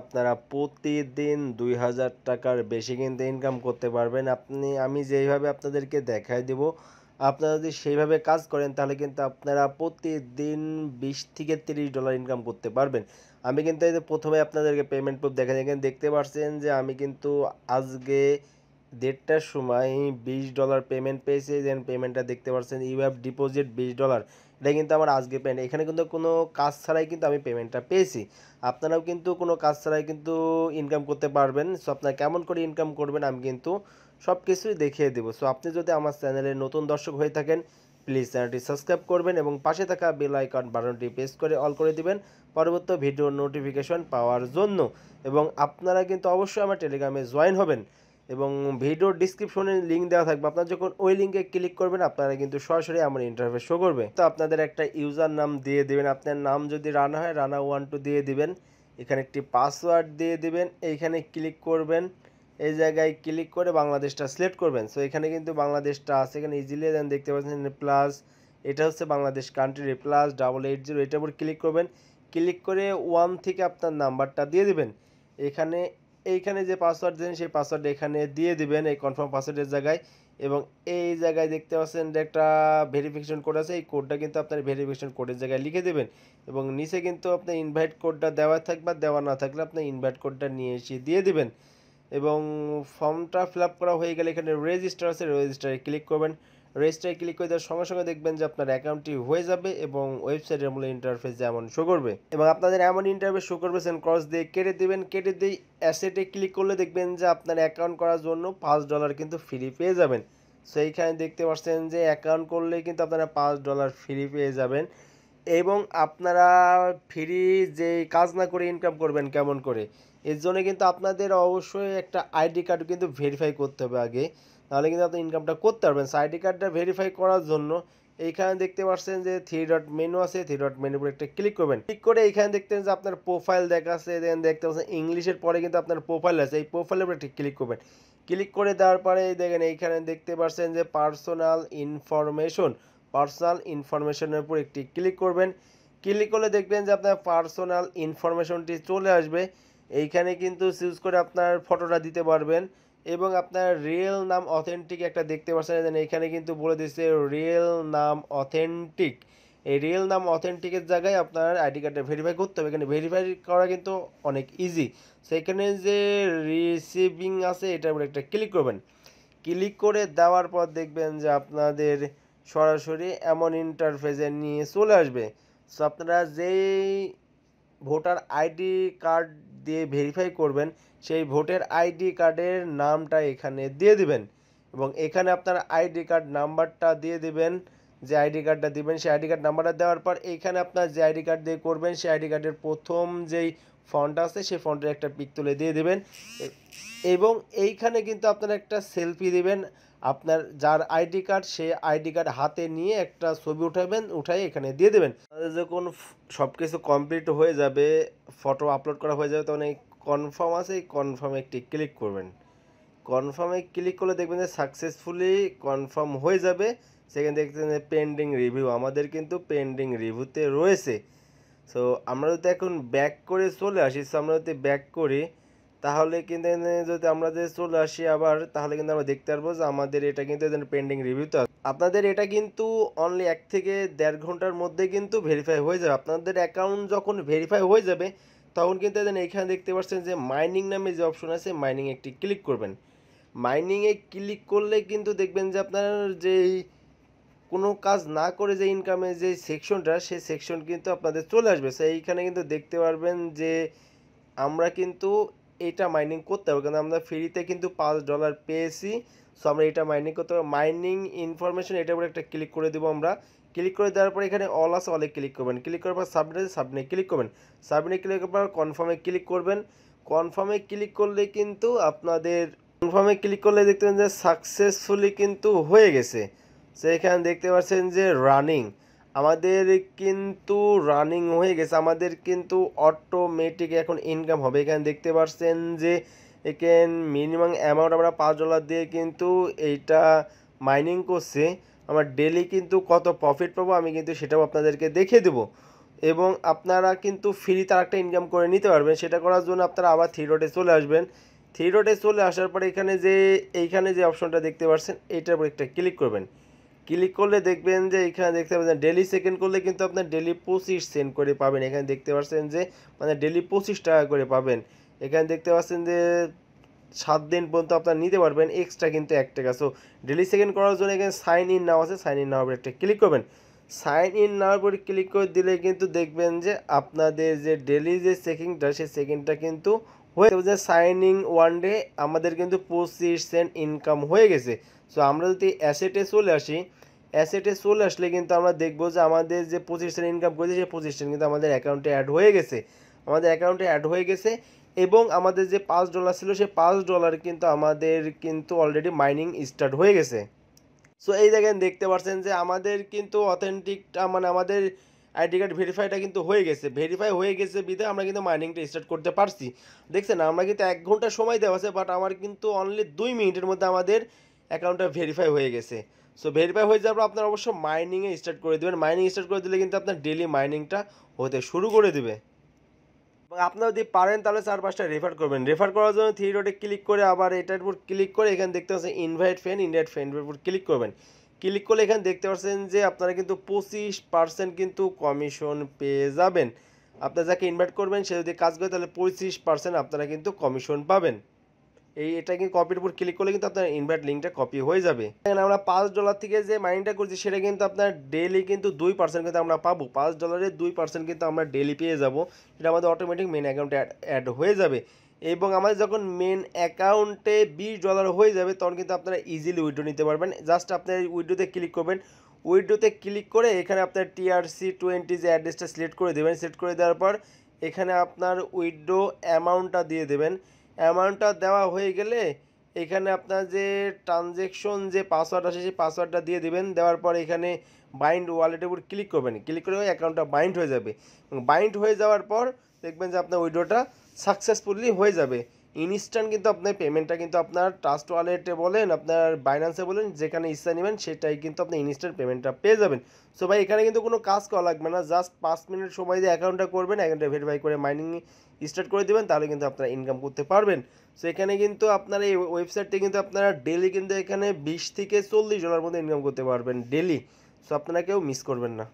আপনারা প্রতিদিন ২,০০০ টাকার বেশি কিন্তু ইনকাম করতে পারবেন। আমি যেইভাবে আপনাদেরকে দেখায় দিব, আপনারা যদি সেইভাবে কাজ করেন তাহলে কিন্তু আপনারা প্রতিদিন $20 থেকে $30 ইনকাম করতে পারবেন। আমি কিন্তু এই যে ১ম এ আপনাদেরকে পেমেন্ট প্রুফ দেখাই, এখানে দেখতে পারছেন যে আমি কিন্তু আজকে ১:৩০ টার সময় $20 পেমেন্ট পেয়েছি। দেন পেমেন্টটা দেখতে পারছেন ইউ হ্যাভ ডিপোজিট $20। এটা কিন্তু আমার আজকে পেমেন্ট। এখানে কিন্তু কোনো কাজ ছাড়াই কিন্তু আমি পেমেন্টটা পেয়েছি। আপনারাও কিন্তু কোনো কাজ ছাড়াই কিন্তু ইনকাম করতে পারবেন। সো আপনারা কেমন করে ইনকাম করবেন আমি কিন্তু সব কিছুই দেখিয়ে দেবো। সো আপনি যদি আমার চ্যানেলে নতুন দর্শক হয়ে থাকেন, প্লিজ চ্যানেলটি সাবস্ক্রাইব করবেন এবং পাশে থাকা বেল আইকন বাটনটি প্রেস করে অল করে দিবেন পরবর্তী ভিডিওর নোটিফিকেশন পাওয়ার জন্য। এবং আপনারা কিন্তু অবশ্যই আমার টেলিগ্রামে জয়েন হবেন এবং ভিডিওর ডিসক্রিপশনে লিঙ্ক দেওয়া থাকবে। আপনারা যখন ওই লিঙ্কে ক্লিক করবেন আপনারা কিন্তু সরাসরি আমার ইন্টারফেস শো করবে। তো আপনাদের একটা ইউজার নাম দিয়ে দিবেন। আপনার নাম যদি রানা হয় রানা12 দিয়ে দিবেন। এখানে একটি পাসওয়ার্ড দিয়ে দিবেন। এইখানে ক্লিক করবেন। এই জায়গায় ক্লিক করে বাংলাদেশটা সিলেক্ট করবেন। সো এখানে কিন্তু বাংলাদেশটা আছে, এখানে ইজিলি দেন দেখতে পাচ্ছেন প্লাস, এটা হচ্ছে বাংলাদেশ কান্ট্রি প্লাস 880, এটার উপর ক্লিক করবেন। ক্লিক করে 1 থেকে আপনার নাম্বারটা দিয়ে দিবেন। এইখানে যে পাসওয়ার্ড দেন সেই পাসওয়ার্ড এখানে দিয়ে দিবেন এই কনফার্ম পাসওয়ার্ডের জায়গায়। এবং এই জায়গায় দেখতে পাচ্ছেন যে একটা ভেরিফিকেশন কোড আছে, এই কোডটা কিন্তু আপনার ভেরিফিকেশন কোডের জায়গায় লিখে দেবেন এবং নিচে কিন্তু আপনার ইনভাইট কোডটা দেওয়া থাকবে, দেওয়া না থাকলে আপনি ইনভাইট কোডটা নিয়ে এসে দিয়ে দিবেন। এবং ফর্মটা ফিল আপ করা হয়ে গেলে এখানে রেজিস্টার আছে, রেজিস্টারে ক্লিক করবেন। রেজিস্টারে ক্লিক করে দেওয়ার সঙ্গে সঙ্গে দেখবেন যে আপনার অ্যাকাউন্টটি হয়ে যাবে এবং ওয়েবসাইটের মূল ইন্টারফেস যেমন শো করবে এবং আপনাদের এমন ইন্টারফেস শো করবে সেন ক্রস দিয়ে কেটে দেবেন। কেটে দিয়ে অ্যাসেটে ক্লিক করলে দেখবেন যে আপনার অ্যাকাউন্ট করার জন্য $5 কিন্তু ফ্রি পেয়ে যাবেন। সো এইখানে দেখতে পাচ্ছেন যে অ্যাকাউন্ট করলে কিন্তু আপনারা $5 ফ্রি পেয়ে যাবেন। এবং আপনারা ফ্রি যে কাজ না করে ইনকাম করবেন কেমন করে, এর জন্য কিন্তু আপনাদের অবশ্যই একটা আইডি কার্ড কিন্তু ভেরিফাই করতে হবে আগে, নাহলে কিন্তু আপনি ইনকামটা করতে পারবেন। সো আইডি কার্ডটা ভেরিফাই করার জন্য এইখানে দেখতে পাচ্ছেন যে 3 ডট মেনু আছে, 3 ডট মেনুর উপর একটা ক্লিক করবেন। ক্লিক করে এইখানে দেখতেন যে আপনার প্রোফাইল দেখাচ্ছে, দেন দেখতে পাচ্ছেন ইংলিশের পরে কিন্তু আপনার প্রোফাইল আছে, এই প্রোফাইলের উপর একটা ক্লিক করবেন। ক্লিক করে দেওয়ার পরে দেখেন এইখানে দেখতে পাচ্ছেন যে পার্সোনাল ইনফরমেশনের উপর একটি ক্লিক করবেন। ক্লিক করলে দেখবেন যে আপনার পার্সোনাল ইনফরমেশনটি চলে আসবে। এইখানে কিন্তু চুজ করে আপনার ফটোটা দিতে পারবেন এবং আপনার রিয়েল নাম অথেন্টিক একটা দেখতে পাচ্ছেন, এখানে কিন্তু বলে দিচ্ছে রিয়েল নাম অথেন্টিক। এই রিয়েল নাম অথেন্টিকের জায়গায় আপনার আইডি কার্ডটা ভেরিফাই করতে হবে। এখানে ভেরিফাই করা কিন্তু অনেক ইজি। সেখানে যে রিসিভিং আছে এটার উপর একটা ক্লিক করবেন। ক্লিক করে দেওয়ার পর দেখবেন যে আপনাদের সরাসরি এমন ইন্টারফেসে নিয়ে চলে আসবে। সো আপনারা যেই ভোটার আইডি কার্ড দিয়ে ভেরিফাই করবেন সেই ভোটার আইডি কার্ডের নামটা এখানে দিয়ে দিবেন এবং এখানে আপনার আইডি কার্ড নাম্বারটা দিয়ে দিবেন। যে আইডি কার্ডটা দিবেন সেই আইডি কার্ড নাম্বারটা দেওয়ার পর এইখানে আপনার যে আইডি কার্ড দিয়ে করবেন সেই আইডি কার্ডের প্রথম যেই ফন্ট আছে সেই ফন্টের একটা পিক তুলে দিয়ে দেবেন এবং এইখানে কিন্তু আপনারা একটা সেলফি দিবেন। আপনার যার আইডি কার্ড সেই আইডি কার্ড হাতে নিয়ে একটা ছবি উঠাবেন, উঠাই এখানে দিয়ে দেবেন। যখন সব কিছু কমপ্লিট হয়ে যাবে, ফটো আপলোড করা হয়ে যাবে, তখন এই কনফার্ম আছে, এই কনফার্মে একটি ক্লিক করবেন। কনফার্মে ক্লিক করলে দেখবেন যে সাকসেসফুলি কনফার্ম হয়ে যাবে। সেখানে দেখছেন যে পেন্ডিং রিভিউ, আমাদের কিন্তু পেন্ডিং রিভিউতে রয়েছে। সো আমরা যদি এখন ব্যাক করে চলে আসি, সো আমরা যদি ব্যাক করি তাহলে কিন্তু যদি আমরা যে চলে আসি আবার, তাহলে কিন্তু আমরা দেখতে পারবো যে আমাদের এটা কিন্তু পেন্ডিং রিভিউতে আছে। আপনাদের এটা কিন্তু অনলি 1 থেকে 1.5 ঘন্টার মধ্যে কিন্তু ভেরিফাই হয়ে যাবে। আপনাদের অ্যাকাউন্ট যখন ভেরিফাই হয়ে যাবে তখন কিন্তু এখানে দেখতে পাচ্ছেন যে মাইনিং নামে যে অপশন আছে, মাইনিং একটি ক্লিক করবেন। মাইনিংয়ে ক্লিক করলে কিন্তু দেখবেন যে আপনার যেই কোনো কাজ না করে যে ইনকামের যে সেকশনটা, সেই সেকশন কিন্তু আপনাদের চলে আসবে। সো এইখানে কিন্তু দেখতে পারবেন যে আমরা কিন্তু এটা মাইনিং করতে হবে, কারণ আমরা ফ্রিতে কিন্তু $5 পেয়েছি। সো আমরা এটা মাইনিং করতে হবে। মাইনিং ইনফরমেশন এটার উপর একটা ক্লিক করে দেবো আমরা। ক্লিক করে দেওয়ার পর এখানে অল আছে, অলে ক্লিক করবেন। ক্লিক করার পর সাবমিটে ক্লিক করবেন। সাবমিটে ক্লিক করার পর কনফার্মে ক্লিক করবেন। কনফার্মে ক্লিক করলে কিন্তু আপনাদের কনফার্মে ক্লিক করলে দেখতে পাবেন যে সাকসেসফুলি কিন্তু হয়ে গেছে। সো এখানে দেখতে পাচ্ছেন যে রানিং, আমাদের কিন্তু রানিং হয়ে গেছে, আমাদের কিন্তু অটোমেটিক এখন ইনকাম হবে। এখানে দেখতে পাচ্ছেন যে এখানে মিনিমাম অ্যামাউন্ট আমরা $5 দিয়ে কিন্তু এইটা মাইনিং করছে। আমার ডেলি কিন্তু কত প্রফিট পাবো আমি কিন্তু সেটাও আপনাদেরকে দেখিয়ে দেবো। এবং আপনারা কিন্তু ফ্রিতে আরেকটা ইনকাম করে নিতে পারবেন। সেটা করার জন্য আপনারা আবার থ্রি ডটে চলে আসবেন। থ্রি ডটে চলে আসার পরে এইখানে যে অপশনটা দেখতে পাচ্ছেন এইটার উপর একটা ক্লিক করবেন। ক্লিক করলে দেখবেন যে এখানে দেখতে পাচ্ছেন ডেলি সেকেন্ড করলে কিন্তু আপনার ডেলি 25 সেন্ট করে পাবেন। এখানে দেখতে পাচ্ছেন যে মানে ডেলি 25 টাকা করে পাবেন। এখানে দেখতে পাচ্ছেন যে 7 দিন পর্যন্ত আপনারা নিতে পারবেন, এক্সট্রা কিন্তু 1 টাকা। সো ডেলি সেকেন্ড করার জন্য এখানে সাইন ইন নাও আছে, সাইন ইন নাও একটা ক্লিক করবেন। সাইন ইন নেওয়ার পরে ক্লিক করে দিলে কিন্তু দেখবেন যে আপনাদের যে ডেলি যে চেকিংটা সেই চেকিংটা কিন্তু হয়ে যাবে। যে সাইন ইন ওয়ান ডে আমাদের কিন্তু 25 সেন্ট ইনকাম হয়ে গেছে। সো আমরা যদি অ্যাসেটে চলে আসি, অ্যাসেটে চলে আসলে কিন্তু আমরা দেখবো যে আমাদের যে 25 সেন্ট ইনকাম করেছে সেই 25 সেন্ট কিন্তু আমাদের অ্যাকাউন্টে অ্যাড হয়ে গেছে, আমাদের অ্যাকাউন্টে অ্যাড হয়ে গেছে। এবং আমাদের যে $5 ছিল সেই $5 কিন্তু আমাদের কিন্তু অলরেডি মাইনিং স্টার্ট হয়ে গেছে। সো এই জায়গায় দেখতে পাচ্ছেন যে আমাদের কিন্তু অথেন্টিকটা মানে আমাদের আইডি কার্ড ভেরিফাইটা কিন্তু হয়ে গেছে, ভেরিফাই হয়ে গেছে বিধায় আমরা কিন্তু মাইনিংটা স্টার্ট করতে পারছি। দেখছেন আমরা কিন্তু 1 ঘন্টা সময় দেওয়া আছে, বাট আমার কিন্তু অনলি 2 মিনিটের মধ্যে আমাদের অ্যাকাউন্টটা ভেরিফাই হয়ে গেছে। সো ভেরিফাই হয়ে যাওয়ার পর আপনার অবশ্য মাইনিংয়ে স্টার্ট করে দেবেন। মাইনিং স্টার্ট করে দিলে কিন্তু আপনার ডেলি মাইনিংটা হতে শুরু করে দেবে। এবং আপনারা যদি পারেন তাহলে 4-5টা রেফার করবেন। রেফার করার জন্য থ্রি ডটে ক্লিক করে আবার এটার উপর ক্লিক করে এখানে দেখতে পাচ্ছেন ইনভাইট ফ্রেন্ডের উপর ক্লিক করবেন। ক্লিক করলে এখানে দেখতে পাচ্ছেন যে আপনারা কিন্তু 25% কিন্তু কমিশন পেয়ে যাবেন। আপনারা যাকে ইনভাইট করবেন সে যদি কাজ করে তাহলে 25% আপনারা কিন্তু কমিশন পাবেন। এটা কিন্তু কপির উপর ক্লিক করলে কিন্তু আপনার ইনভাইট লিঙ্কটা কপি হয়ে যাবে। এখানে আমরা $5 থেকে যে মাইনিংটা করছি সেটা কিন্তু আপনার ডেইলি কিন্তু 2% কিন্তু আমরা পাবো। $5 2% কিন্তু আমরা ডেইলি পেয়ে যাব। এটা আমাদের অটোমেটিক মেন অ্যাকাউন্টে অ্যাড হয়ে যাবে। এবং আমাদের যখন মেন অ্যাকাউন্টে $20 হয়ে যাবে তখন কিন্তু আপনারা ইজিলি উইথড্র নিতে পারবেন। জাস্ট আপনার উইথড্রোতে ক্লিক করবেন। উইথড্রোতে ক্লিক করে এখানে আপনার TRC20 যে অ্যাড্রেসটা সিলেক্ট করে দেবেন। সিলেক্ট করে দেওয়ার পর এখানে আপনার উইথড্রো অ্যামাউন্টটা দিয়ে দেবেন। অ্যামাউন্টটা দেওয়া হয়ে গেলে এখানে আপনার যে ট্রানজ্যাকশন যে পাসওয়ার্ড আছে সেই পাসওয়ার্ডটা দিয়ে দিবেন। দেওয়ার পর এখানে বাইন্ড ওয়ালেটের উপর ক্লিক করবেন। ক্লিক করে ওই অ্যাকাউন্টটা বাইন্ড হয়ে যাবে। এবং বাইন্ড হয়ে যাওয়ার পর দেখবেন যে আপনার উইথড্রটা সাকসেসফুলি হয়ে যাবে। ইনস্ট্যান্ট কিন্তু আপনার পেমেন্টটা কিন্তু আপনার ট্রাস্ট ওয়ালেটে বলেন, আপনার বাইন্যান্সে বলেন, যেখানে ইচ্ছা নেবেন সেটাই কিন্তু আপনি ইনস্ট্যান্ট পেমেন্টটা পেয়ে যাবেন। সো ভাই এখানে কিন্তু কোনো কাজ করা লাগবে না, জাস্ট 5 মিনিট সময় দিয়ে অ্যাকাউন্টটা করবেন, অ্যাকাউন্টটা ভেরিফাই করে মাইনিং স্টার্ট করে দেবেন, তাহলে কিন্তু আপনারা ইনকাম করতে পারবেন। সো এখানে কিন্তু আপনারা এই ওয়েবসাইটটি কিন্তু আপনারা ডেলি কিন্তু এখানে $20 থেকে $40 মধ্যে ইনকাম করতে পারবেন ডেলি। সো আপনারা কেউ মিস করবেন না।